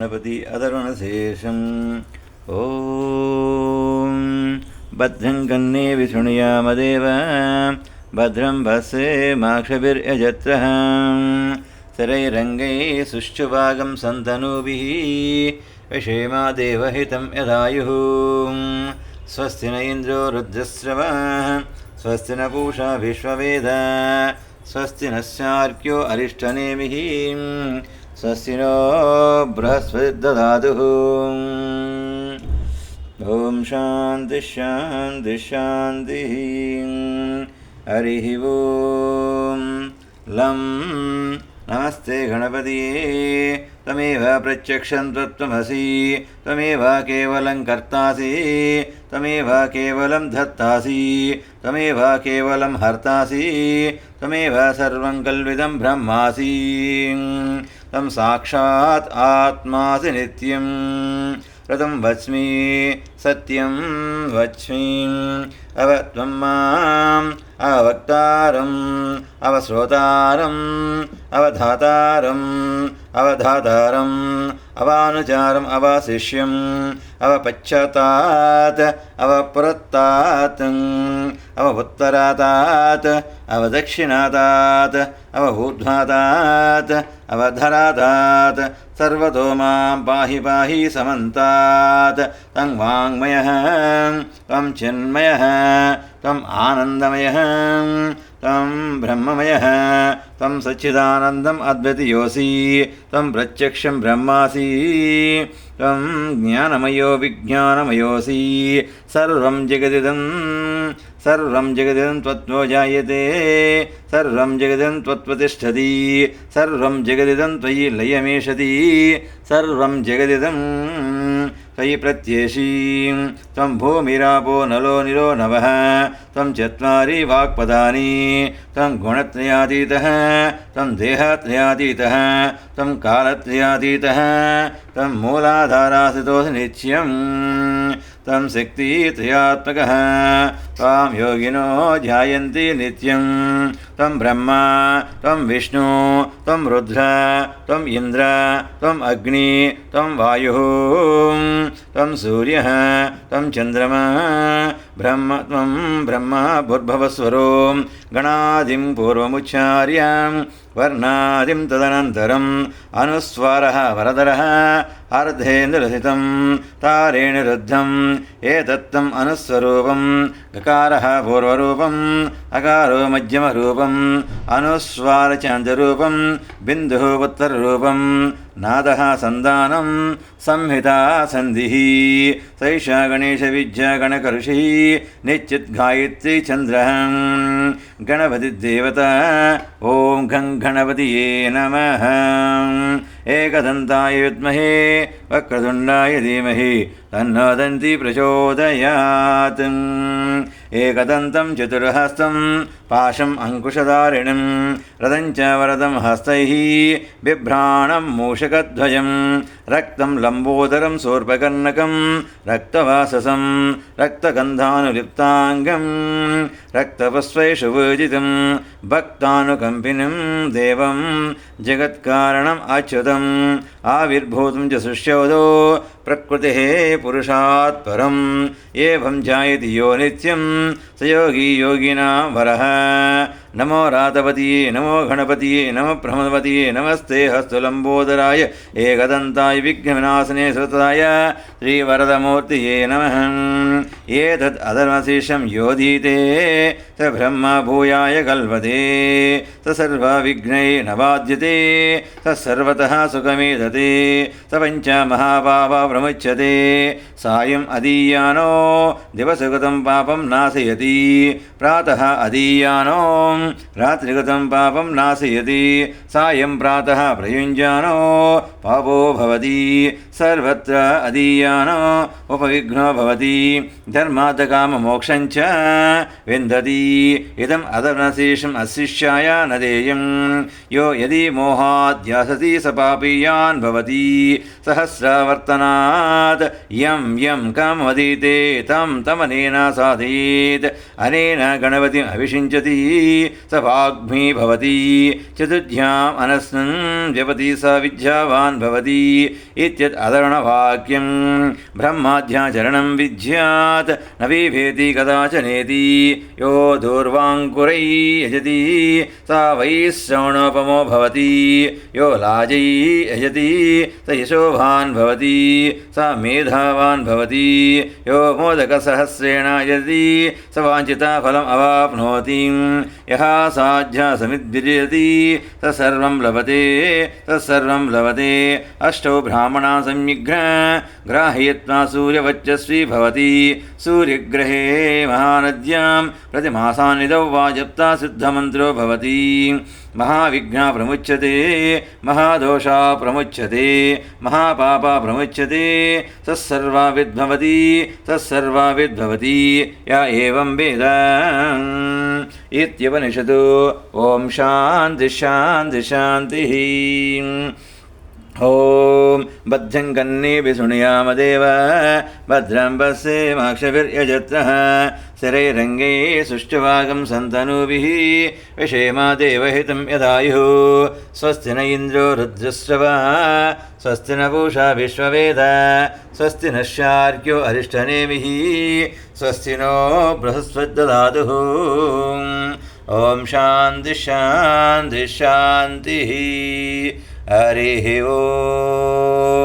गणपति अदरुणशेषम् ॐ भद्रं कन्ने विशृणुयामदेव भद्रं भस्येमाक्षभिर्यजत्रः स्थिरैरङ्गैः सुष्ठुभागं सन्तनूभिः विषेमा देवहितं यदायुः स्वस्ति न इन्द्रो रुद्रस्रवः स्वस्ति न पूषा विश्ववेदा स्वस्ति नस्यार्क्यो अरिष्टनेमिः स्वस्ति नो बृहस्पतिर्दधातु। ॐ शान्ति शान्ति शान्तिः। हरिः ॐ लं नमस्ते गणपतिये त्वमेव प्रत्यक्षं त्वमसि त्वमेव केवलं कर्तासि त्वमेव केवलं धर्तासि त्वमेव केवलं हर्तासि त्वमेव सर्वं कल्विदं ब्रह्मासि तं साक्षात् आत्मासि नित्यं ऋतं वच्मि सत्यं वच्मि अव त्वं माम् अवक्तारम् अवश्रोतारम् अवधातारम् अवधातारम् अवानुचारम् अवशिष्यम् अवपश्चातात् अवपुरस्तात् अवोत्तरातात् अवदक्षिणातात् अवऊर्ध्वातात् अवधरातात् सर्वतो मां पाहि पाहि समन्तात् तं वाङ्मयः त्वं चिन्मयः त्वम् आनन्दमयः त्वं ब्रह्ममयः त्वं सच्चिदानन्दम् अद्वितीयोऽसि त्वं प्रत्यक्षं ब्रह्मासि त्वं ज्ञानमयो विज्ञानमयोऽसि सर्वं जगदिदं त्वत्तो जायते सर्वं जगदिदं त्वत्तिष्ठति सर्वं जगदिदं त्वयि लयमेषति सर्वं जगदिदं त्वयि प्रत्येषि त्वं भूमिरापो नलो निलो नभः त्वं चत्वारि वाक्पदानि त्वं गुणत्रयातीतः त्वं देहत्रयातीतः त्वं कालत्रयातीतः त्वं मूलाधारासितोऽसि नित्यं त्वं शक्तित्रयात्मकः त्वां योगिनो ध्यायन्ति नित्यं त्वं ब्रह्मा त्वं विष्णु त्वं रुद्र त्वं इन्द्र त्वं अग्नि त्वं वायुः त्वं सूर्यः त्वं चन्द्रमा त्वं ब्रह्मा भूर्भुवस्वरो गणादिं पूर्वमुच्चार्य वर्णादिं तदनन्तरम् अनुस्वारः वरदरः अर्धेन्द्ररहितं तारेण रुद्धम् एतत्तम् अनुस्वरूपं गकारः पूर्वरूपम् अकारो मध्यमरूपम् अनुस्वारचान्द्ररूपं बिन्दुः उत्तररूपं नादः सन्धानं संहिता सन्धिः सैषा गणेशविद्या गणकऋषिः निश्चिद्गायत्री चन्द्रः गणपतिदेवता ॐ गं गणपतिये नमः एकदन्ताय विद्महे वक्रतुण्डाय धीमहि तन्नो दन्ती प्रचोदयात् एकदन्तं चतुर्हस्तं पाशम् अङ्कुशधारिणं रथं च वरदं हस्तैः बिभ्राणं मूषकध्वजं रक्तं लम्बोदरं शूर्पकर्णकं रक्तवाससं रक्तगन्धानुलिप्ताङ्गं रक्तपुष्पैषु पूजितं भक्तानुकम्पिनं देवं जगत्कारणम् अच्युतम् आविर्भूतं च सुष्योदो प्रकृतेः पुरुषात् परम् एवं जायति यो नित्यं स योगी योगिनां वरः नमो रातपतिये नमो गणपतिये नमो प्रमदपतिये नमस्ते हस्तुलम्बोदराय एकदन्ताय विघ्नविनाशने सुताय श्रीवरदमूर्तये नमः एतद् अधर्मशेषं योधीते स ब्रह्म भूयाय कल्पते स सर्वविघ्नैः न बाध्यते स सर्वतः सुखमेधते स पञ्चमहापापा प्रमुच्यते सायम् अदीयानो दिवसकृतं पापं नाशयति प्रातः अदीयानो रात्रिगतं पापं नाशयति सायं प्रातः प्रयुञ्जानो पापो भवति सर्वत्र अदीयानो उपविघ्नो भवति धर्मार्थकाममोक्षं च विन्दति इदम् अधर्मशेषम् अशिष्याय न देयं यो यदि मोहाद्यासति स पापीयान् भवति सहस्रावर्तनात् यं यं कमवदीते तं तमनेन साधयेत् अनेन गणपतिम् अभिषिञ्चति स वाग्मी भवति चतुर्थ्याम् अनस्नं जपति स विद्यावान् भवति इत्यत् अधर्वणवाक्यं ब्रह्माध्याचरणं विद्यात् न बिभेति कदाचनेति यो दूर्वाङ्कुरै यजति स वै श्रवणोपमो भवति यो लाजै यजति स यशोभान् भवति स मेधावान् भवति यो मोदकसहस्रेण यजति स वाञ्छितफलम् अवाप्नोति यः साध्यासमिद्भिर्यजति स सर्वं लभते अष्टौ ब्राह्मणान् सम्यग्र ग्राहयित्वा सूर्यवच्चस्वी भवति सूर्यग्रहे महानद्यां प्रतिमासान्निधौ वा जप्ता सिद्धमन्त्रो भवति महाविघ्ना प्रमुच्यते महादोषा प्रमुच्यते महापापा प्रमुच्यते तत्सर्वाविद्भवति या एवं वेद इत्यपनिषदु ॐ शान्ति शान्ति शान्तिः ॐ भद्रं कर्णेभिः शृणुयामदेव भद्रं पश्येमाक्षभिर्यजत्रः स्थिरैरङ्गैः सुष्ठुभागं सन्तनूभिः विषेमा देवहितं यदायुः स्वस्ति न इन्द्रो रुद्रस्रवः स्वस्ति न पूषा विश्ववेद स्वस्ति नश्चार्क्यो अरिष्टनेमिः स्वस्ति नो बृहस्पतिर्दधातुः ॐ शान्ति शान्ति शान्तिः हरिः ओम्।